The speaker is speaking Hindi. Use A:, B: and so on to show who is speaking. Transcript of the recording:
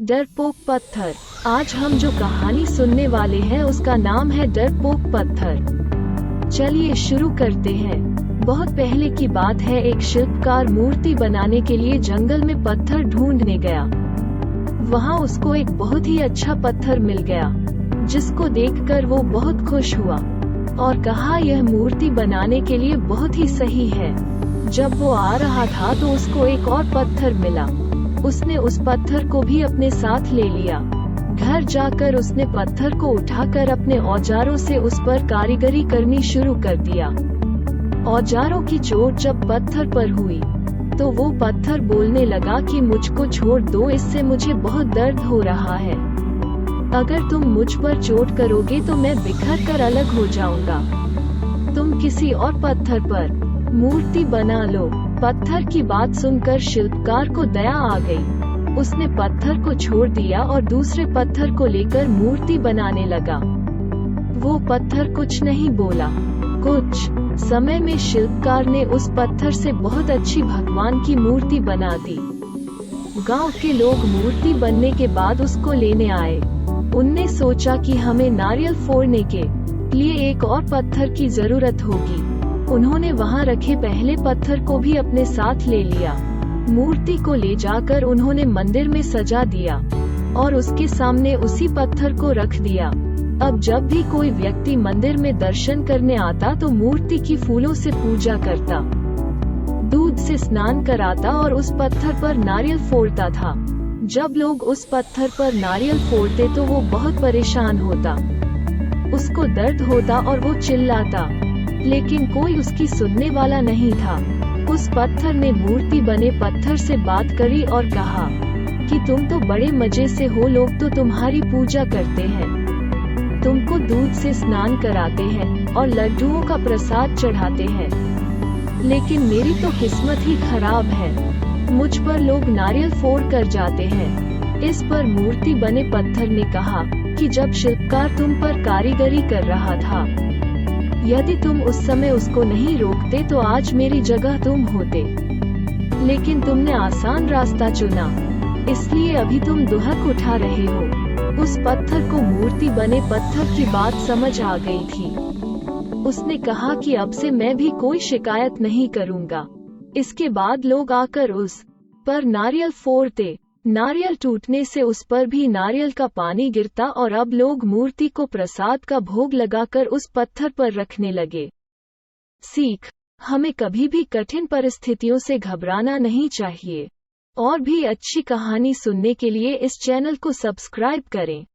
A: डरपोक पत्थर। आज हम जो कहानी सुनने वाले हैं उसका नाम है डरपोक पत्थर। चलिए शुरू करते हैं। बहुत पहले की बात है, एक शिल्पकार मूर्ति बनाने के लिए जंगल में पत्थर ढूंढने गया। वहाँ उसको एक बहुत ही अच्छा पत्थर मिल गया, जिसको देखकर वो बहुत खुश हुआ और कहा यह मूर्ति बनाने के लिए बहुत ही सही है। जब वो आ रहा था तो उसको एक और पत्थर मिला। उसने उस पत्थर को भी अपने साथ ले लिया। घर जाकर उसने पत्थर को उठाकर अपने औजारों से उस पर कारीगरी करनी शुरू कर दिया। औजारों की चोट जब पत्थर पर हुई तो वो पत्थर बोलने लगा कि मुझको छोड़ दो, इससे मुझे बहुत दर्द हो रहा है। अगर तुम मुझ पर चोट करोगे तो मैं बिखर कर अलग हो जाऊंगा। तुम किसी और पत्थर पर मूर्ति बना लो। पत्थर की बात सुनकर शिल्पकार को दया आ गई। उसने पत्थर को छोड़ दिया और दूसरे पत्थर को लेकर मूर्ति बनाने लगा। वो पत्थर कुछ नहीं बोला। कुछ समय में शिल्पकार ने उस पत्थर से बहुत अच्छी भगवान की मूर्ति बना दी। गांव के लोग मूर्ति बनने के बाद उसको लेने आए। उनने सोचा कि हमें नारियल फोड़ने के लिए एक और पत्थर की जरूरत होगी। उन्होंने वहां रखे पहले पत्थर को भी अपने साथ ले लिया। मूर्ति को ले जाकर उन्होंने मंदिर में सजा दिया और उसके सामने उसी पत्थर को रख दिया। अब जब भी कोई व्यक्ति मंदिर में दर्शन करने आता तो मूर्ति की फूलों से पूजा करता, दूध से स्नान कराता और उस पत्थर पर नारियल फोड़ता था। जब लोग उस पत्थर पर नारियल फोड़ते तो वो बहुत परेशान होता, उसको दर्द होता और वो चिल्लाता, लेकिन कोई उसकी सुनने वाला नहीं था। उस पत्थर ने मूर्ति बने पत्थर से बात करी और कहा कि तुम तो बड़े मजे से हो, लोग तो तुम्हारी पूजा करते हैं, तुमको दूध से स्नान कराते हैं और लड्डुओं का प्रसाद चढ़ाते हैं, लेकिन मेरी तो किस्मत ही खराब है, मुझ पर लोग नारियल फोड़ कर जाते हैं। इस पर मूर्ति बने पत्थर ने कहा कि जब शिल्पकार तुम पर कारीगरी कर रहा था, यदि तुम उस समय उसको नहीं रोकते तो आज मेरी जगह तुम होते, लेकिन तुमने आसान रास्ता चुना, इसलिए अभी तुम दुहक उठा रहे हो। उस पत्थर को मूर्ति बने पत्थर की बात समझ आ गई थी। उसने कहा कि अब से मैं भी कोई शिकायत नहीं करूंगा। इसके बाद लोग आकर उस पर नारियल फोड़ते। नारियल टूटने से उस पर भी नारियल का पानी गिरता और अब लोग मूर्ति को प्रसाद का भोग लगाकर उस पत्थर पर रखने लगे। सीख: हमें कभी भी कठिन परिस्थितियों से घबराना नहीं चाहिए। और भी अच्छी कहानी सुनने के लिए इस चैनल को सब्सक्राइब करें।